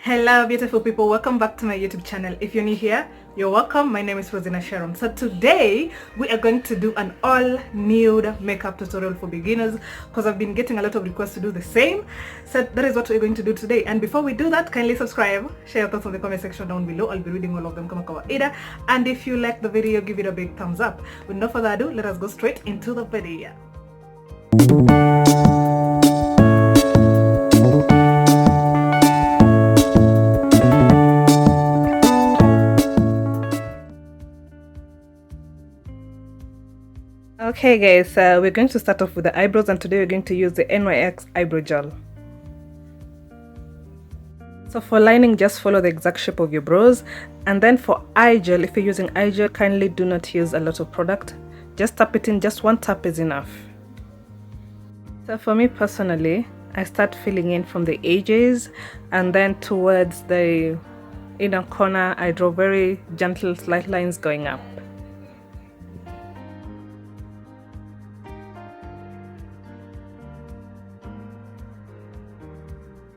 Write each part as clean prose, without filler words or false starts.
Hello beautiful people, welcome back to my YouTube channel. If you're new here, you're welcome. My name is Rosina Sharon. So today we are going to do an all nude makeup tutorial for beginners because I've been getting a lot of requests to do the same. So that is what we're going to do today. And before we do that, kindly subscribe, share your thoughts in the comment section down below. I'll be reading all of them kama kawaida. And if you like the video, give it a big thumbs up. With no further ado, let us go straight into the video. Okay guys, we're going to start off with the eyebrows, and today we're going to use the NYX eyebrow gel. So for lining, just follow the exact shape of your brows, and then for eye gel, if you're using eye gel, kindly do not use a lot of product. Just tap it in, just one tap is enough. So for me personally, I start filling in from the edges, and then towards the inner corner I draw very gentle slight lines going up.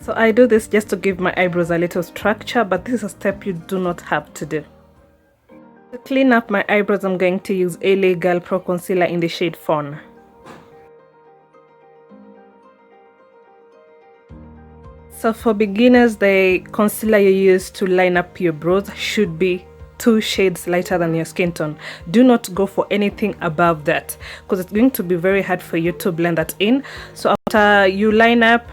So I do this just to give my eyebrows a little structure, but this is a step you do not have to do. To clean up my eyebrows, I'm going to use LA Girl Pro Concealer in the shade Fawn. So for beginners, the concealer you use to line up your brows should be 2 shades lighter than your skin tone. Do not go for anything above that because it's going to be very hard for you to blend that in. So after you line up,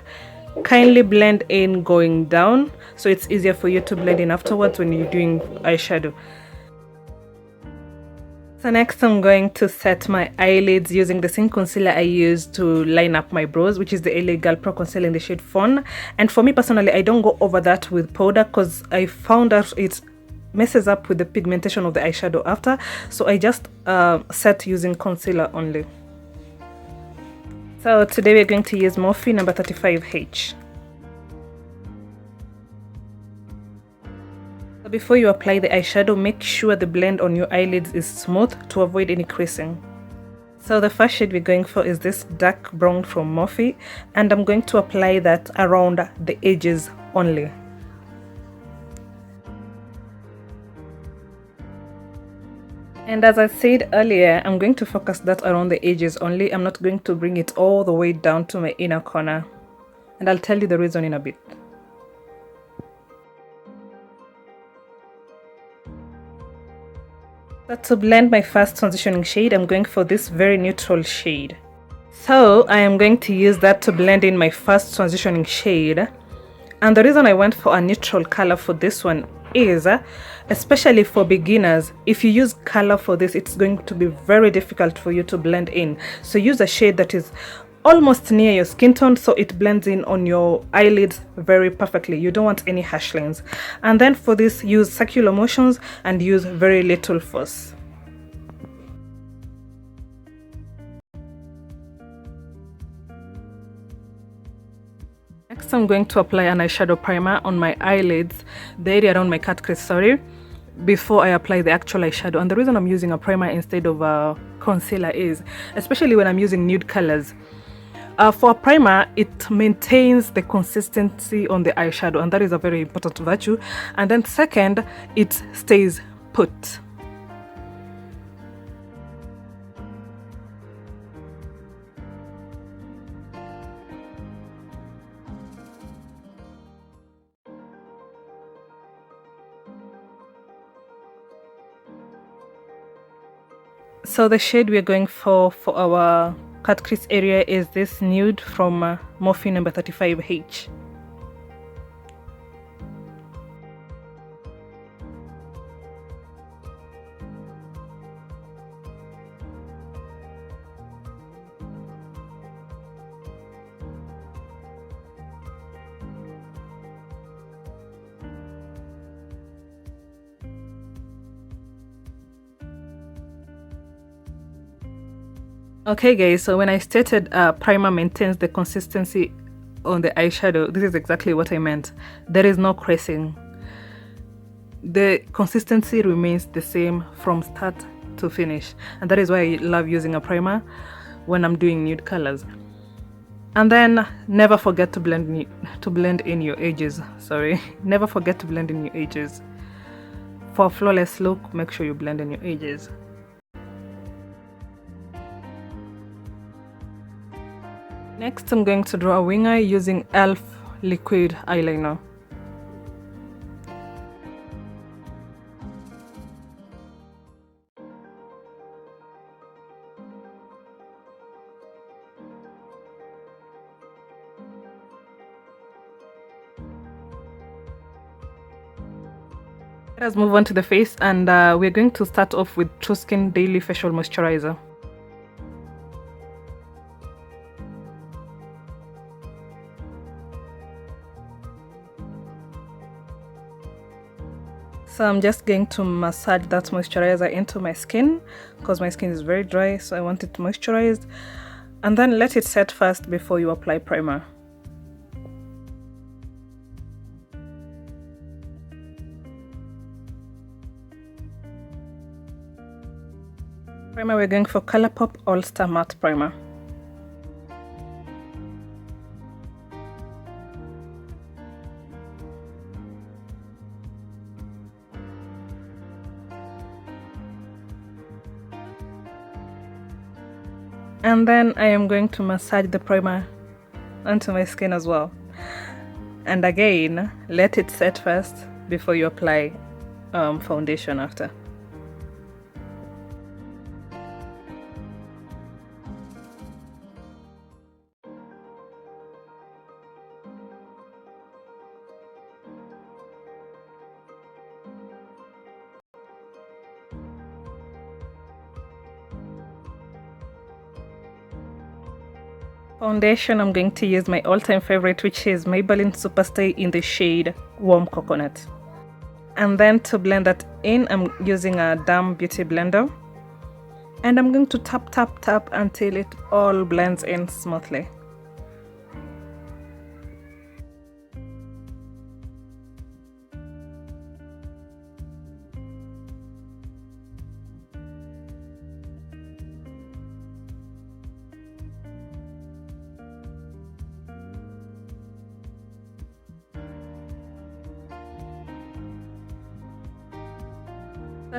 kindly blend in going down so it's easier for you to blend in afterwards when you're doing eyeshadow. So next I'm going to set my eyelids using the same concealer I used to line up my brows, which is the LA Girl Pro Concealer in the shade Fawn. And for me personally, I don't go over that with powder because I found out it messes up with the pigmentation of the eyeshadow after, so I just set using concealer only. So today we're going to use Morphe number 35H. So before you apply the eyeshadow, make sure the blend on your eyelids is smooth to avoid any creasing. So the first shade we're going for is this dark brown from Morphe, and I'm going to apply that around the edges only. And as I said earlier, I'm going to focus that around the edges only. I'm not going to bring it all the way down to my inner corner. And I'll tell you the reason in a bit. So to blend my first transitioning shade, I'm going for this very neutral shade. So I am going to use that to blend in my first transitioning shade. And the reason I went for a neutral color for this one is, especially for beginners, if you use color for this, it's going to be very difficult for you to blend in. So use a shade that is almost near your skin tone so it blends in on your eyelids very perfectly. You don't want any harsh lines. And then for this, use circular motions and use very little force. Next, I'm going to apply an eyeshadow primer on my eyelids, the area around my cut crease, before I apply the actual eyeshadow. And the reason I'm using a primer instead of a concealer is, especially when I'm using nude colors, for a primer, it maintains the consistency on the eyeshadow, and that is a very important virtue. And then second, it stays put. So the shade we're going for our cut crease area is this Nude from Morphe number 35H. Okay guys, so when I stated primer maintains the consistency on the eyeshadow, this is exactly what I meant. There is no creasing. The consistency remains the same from start to finish, and that is why I love using a primer when I'm doing nude colors. And then never forget to blend in your edges. Sorry, never forget to blend in your edges. For a flawless look, make sure you blend in your edges. Next, I'm going to draw a wing eye using e.l.f. liquid eyeliner. Let us move on to the face, and we're going to start off with Truskin Daily Facial Moisturizer. So I'm just going to massage that moisturizer into my skin because my skin is very dry, so I want it moisturized. And then let it set first before you apply primer. Primer, we're going for Colourpop All Star Matte Primer. And then I am going to massage the primer onto my skin as well. And again, let it set first before you apply foundation after. Foundation, I'm going to use my all-time favorite, which is Maybelline Superstay in the shade Warm Coconut. And then to blend that in, I'm using a Damn Beauty blender. And I'm going to tap, tap, tap until it all blends in smoothly.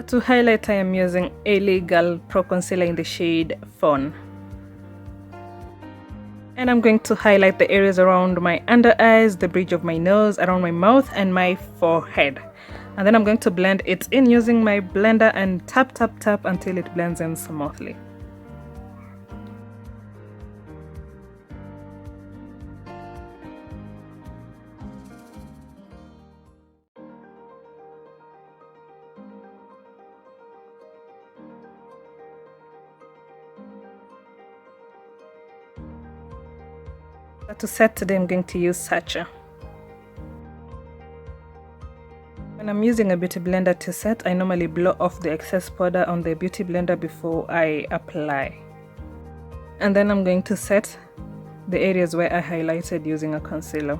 To highlight, I am using Illegal Pro Concealer in the shade Fawn. And I'm going to highlight the areas around my under eyes, the bridge of my nose, around my mouth, and my forehead. And then I'm going to blend it in using my blender and tap, tap, tap until it blends in smoothly. To set today, I'm going to use Sacha. When I'm using a beauty blender to set, I normally blow off the excess powder on the beauty blender before I apply. And then I'm going to set the areas where I highlighted using a concealer.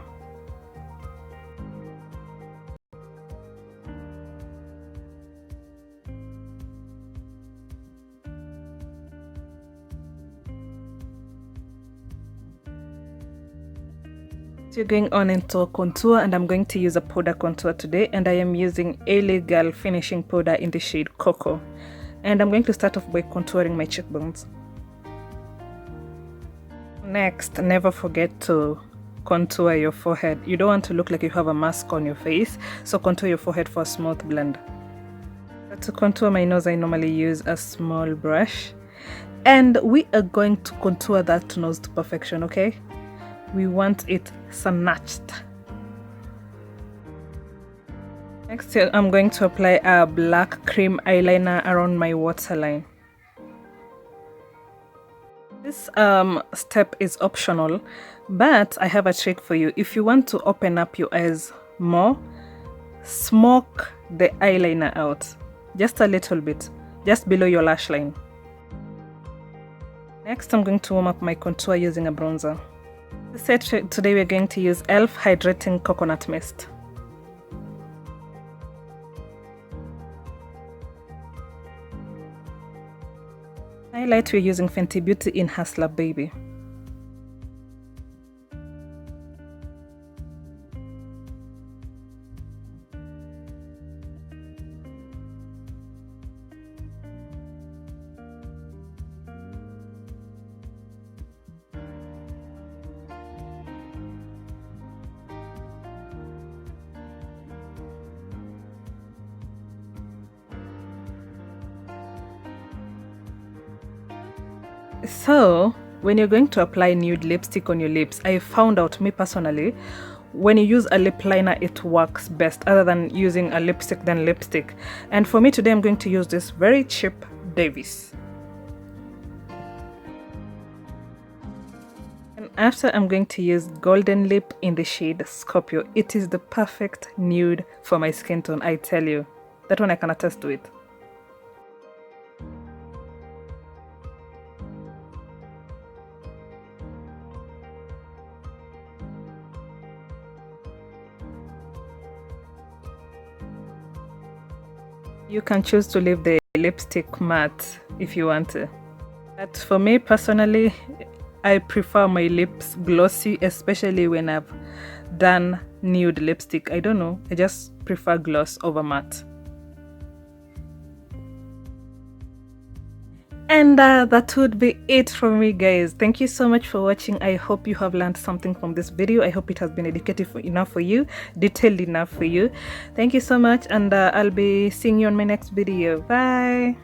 You're going on into a contour, and I'm going to use a powder contour today, and I am using Illegal finishing powder in the shade Cocoa. And I'm going to start off by contouring my cheekbones. Next, never forget to contour your forehead. You don't want to look like you have a mask on your face, so contour your forehead for a smooth blend. To contour my nose, I normally use a small brush, and we are going to contour that nose to perfection, okay? We want it snatched. Next, I'm going to apply a black cream eyeliner around my waterline. This step is optional, but I have a trick for you. If you want to open up your eyes more, smoke the eyeliner out just a little bit, just below your lash line. Next, I'm going to warm up my contour using a bronzer. Today we're going to use e.l.f. Hydrating Coconut Mist. Highlight, we're using Fenty Beauty in Hustla Baby. So when you're going to apply nude lipstick on your lips, I found out, me personally, when you use a lip liner it works best other than using a lipstick than lipstick. And for me today, I'm going to use this very cheap Davis. And after, I'm going to use Golden Lip in the shade Scorpio. It is the perfect nude for my skin tone, I tell you. That one I can attest to it. You can choose to leave the lipstick matte if you want to. But for me personally, I prefer my lips glossy, especially when I've done nude lipstick. I don't know, I just prefer gloss over matte. And that would be it from me, guys. Thank you so much for watching. I hope you have learned something from this video. I hope it has been educative enough for you, detailed enough for you. Thank you so much, and I'll be seeing you on my next video. Bye.